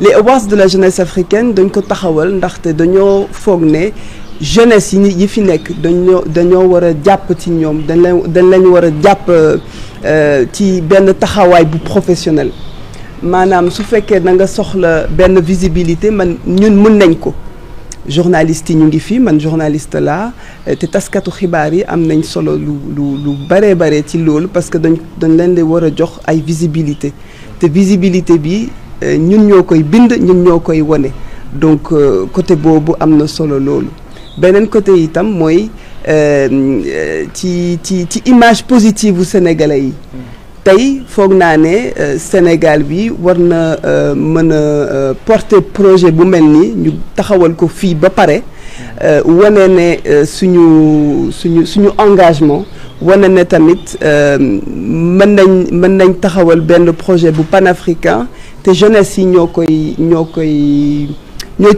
les awards de la jeunesse africaine dañ ko taxawal ndaxte dañoo foog ne jeunesse yi fi nekk dañoo war a jàpp ci ñoom dañ leen war a jàpp ci benn taxawaay bu professionnel maanaam su fekkee da nga soxla benn visibilité ñun mën nañ ko journalistes yi ñu ngi fi man journaliste laa te taskatu xibaar yi am nañ solo lu bare ci loolu parce que dañ leen di war a jox ay visibilité te visibilité bi ñun ñoo koy bind ñun ñoo koy wone donc côté boobu am na solo loolu beneen côté itam mooy ci image positive bu sénégalais yi tey foog naa ne Sénégal bi war na mën a porter projet bu mel ni ñu taxawal ko fii ba pare wane ne suñu engagement wane ne tamit mën nañ taxawal benn projet bu panafricain te jeunesse yi ñoo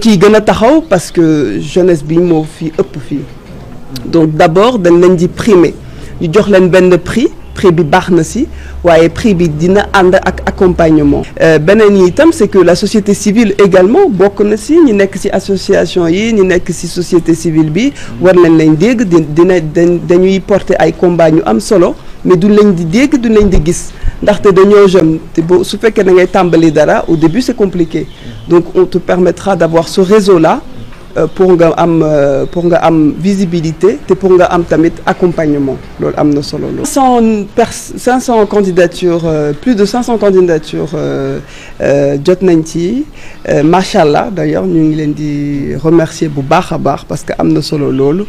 ciy gën a taxaw parce que jeunesse bi moo fi ëpp fii donc d'abord dañ leen di primer ñu jox leen benn prix bi baax na si waaye prix bi dina ànd ak accompagnement beneen yi itam c'est que la société civile également bokk na si ñi nekk si association yi ñi nekk si société civile bi war nañ leen dégg dañuy porter ay combat ñu am solo mais du lañ di dégg du lañ di gis ndaxte dañoo jeune te boo su fekkee da ngay tàmbali dara au début c'est compliqué donc on te permettra d'avoir ce réseau là pour nga am visibilité te pour nga am tamit accompagnement loolu am na solo loolu. 500 candidatures plus de 500 candidatures jot nañ ci macha allah d'ailleurs ñu ngi leen di remercier bu baax a baax parce que am na solo loolu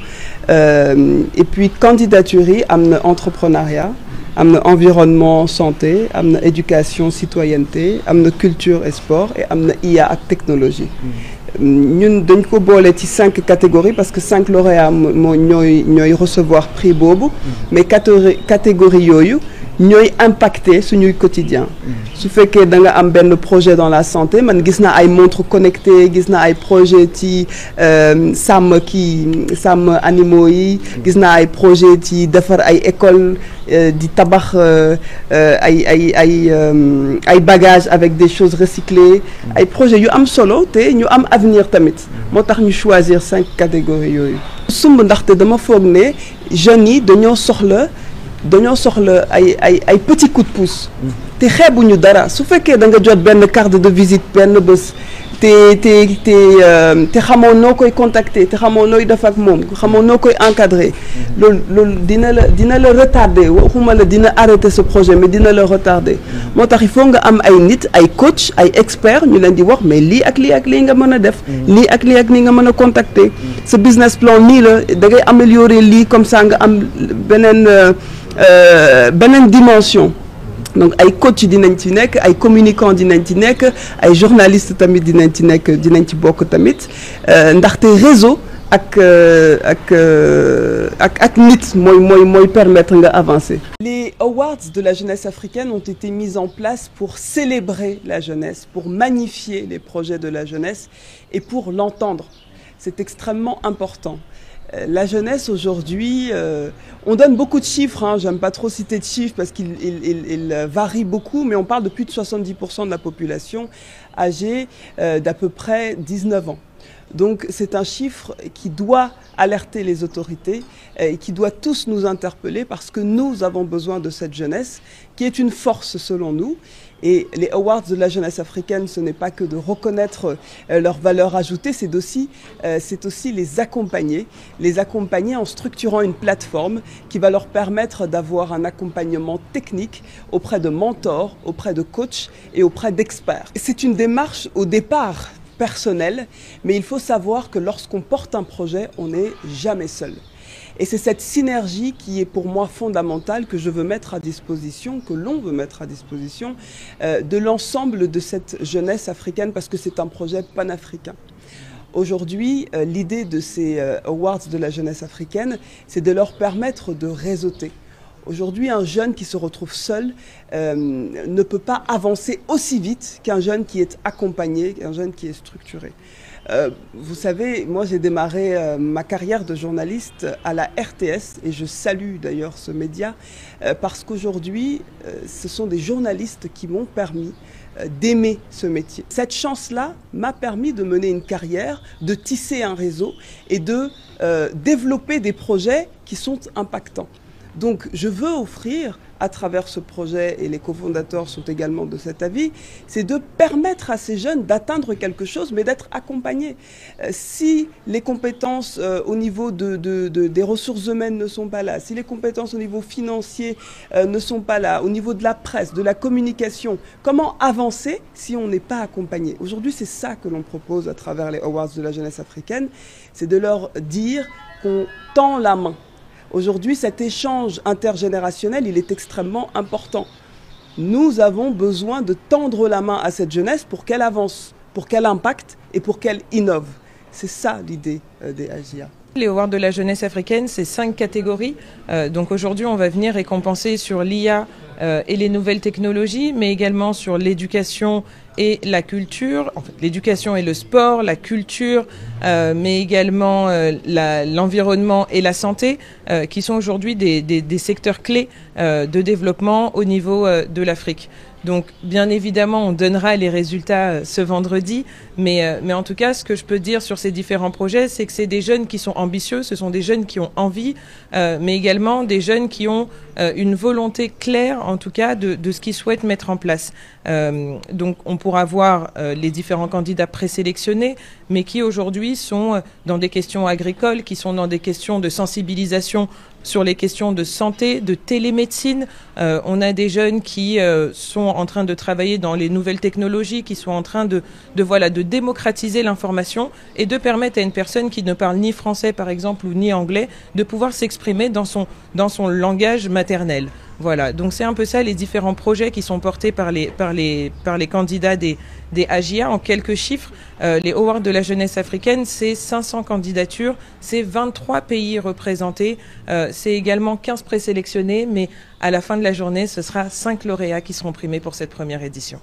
et puis candidatures yi am na entrepreneuriat am na environnement santé am na éducation citoyenneté am na culture et sport et am na IA ak technologie. ñun dañ ko boole ci 5 catégories parce que 5 lauréats ñooy recevoir prix boobu mais catégories yooyu ñooy impacter suñuy quotidien su fekkee da nga am benn projet dans la santé man gis naa ay montres connectées gis naa ay projet ci sàmm animaux yi gis naa ay projet ci defar ay école di tabax ay bagages avec des choses recyclées ay projets yu am solo te ñu am avenir tamit moo tax ñu choisir 5 catégories yooyu sumb ndaxte dama foog ne jeunes yi dañoo soxla ay petits coups de pouce te xeebuñu dara su fekkee da nga jot benn carte de visite benn bés te xamoo noo koy contacter te xamoo nooy def ak moom xamoo noo koy encadrer loolu dina la retarder waxuma la dina arrêter ce projet mais dina la retarder moo tax il faut nga am ay nit ay coach ay experts ñu leen di wax mais lii ak lii nga mën a def lii ak lii nga mën a contacter ce business plan nii la da ngay améliorer lii comme ça nga am beneen dimension donc ay coach dinañ ci nekk ay communicants dinañ ci nekk ay journalistes tamit dinañ ci bokk tamit ndaxte réseau ak nit mooy permettre nga avancer. Les awards de la jeunesse africaine ont été mis en place pour célébrer la jeunesse, pour magnifier les projets de la jeunesse et pour l'entendre. C'est extrêmement important. La jeunesse aujourd'hui, on donne beaucoup de chiffres, j'aime pas trop citer de chiffres parce qu'ils varient beaucoup, mais on parle de plus de 70% de la population âgée d'à peu près 19 ans. Donc c'est un chiffre qui doit alerter les autorités et qui doit tous nous interpeller parce que nous avons besoin de cette jeunesse qui est une force selon nous. Et les awards de la jeunesse africaine, ce n'est pas que de reconnaître leur valeur ajoutée, c'est aussi les accompagner en structurant une plateforme qui va leur permettre d'avoir un accompagnement technique auprès de mentors, auprès de coachs et auprès d'experts. C'est une démarche au départ personnelle, mais il faut savoir que lorsqu'on porte un projet, on n'est jamais seul. Et c'est cette synergie qui est pour moi fondamentale que je veux mettre à disposition, que l'on veut mettre à disposition de l'ensemble de cette jeunesse africaine parce que c'est un projet panafricain. Aujourd'hui, l'idée de ces awards de la jeunesse africaine, c'est de leur permettre de réseauter. Aujourd'hui, un jeune qui se retrouve seul ne peut pas avancer aussi vite qu'un jeune qui est accompagné, qu'un jeune qui est structuré. Vous savez, moi j'ai démarré ma carrière de journaliste à la RTS et je salue d'ailleurs ce média parce qu'aujourd'hui ce sont des journalistes qui m'ont permis d'aimer ce métier. Cette chance-là m'a permis de mener une carrière, de tisser un réseau et de développer des projets qui sont impactants. Donc je veux offrir à travers ce projet, et les cofondateurs sont également de cet avis, c'est de permettre à ces jeunes d'atteindre quelque chose, mais d'être accompagnés. Si les compétences au niveau des ressources humaines ne sont pas là, si les compétences au niveau financier ne sont pas là, au niveau de la presse, de la communication, comment avancer si on n'est pas accompagné? Aujourd'hui, c'est ça que l'on propose à travers les Awards de la jeunesse africaine, c'est de leur dire qu'on tend la main. Aujourd'hui, cet échange intergénérationnel, il est extrêmement important. Nous avons besoin de tendre la main à cette jeunesse pour qu'elle avance, pour qu'elle impacte et pour qu'elle innove. C'est ça l'idée des AGIA. Les Awards de la jeunesse africaine, c'est 5 catégories. Donc aujourd'hui, on va venir récompenser sur l'IA et les nouvelles technologies, mais également sur l'éducation et la culture, en fait, l'éducation et le sport, la culture, mais également l'environnement et la santé, qui sont aujourd'hui des secteurs clés de développement au niveau de l'Afrique. Donc bien évidemment, on donnera les résultats ce vendredi, mais en tout cas, ce que je peux dire sur ces différents projets, c'est que c'est des jeunes qui sont ambitieux, ce sont des jeunes qui ont envie, mais également des jeunes qui ont une volonté claire, en tout cas, de ce qu'ils souhaitent mettre en place. Donc on pourra voir les différents candidats présélectionnés, mais qui aujourd'hui sont dans des questions agricoles, qui sont dans des questions de sensibilisation sur les questions de santé, de télémédecine. On a des jeunes qui sont en train de travailler dans les nouvelles technologies, qui sont en train de démocratiser l'information et de permettre à une personne qui ne parle ni français, par exemple, ou ni anglais, de pouvoir s'exprimer dans son langage maternel. Voilà, donc c'est un peu ça les différents projets qui sont portés par les candidats des AGIA. En quelques chiffres, les Awards de la jeunesse africaine, c'est 500 candidatures, c'est 23 pays représentés, c'est également 15 présélectionnés, mais à la fin de la journée, ce sera 5 lauréats qui seront primés pour cette première édition.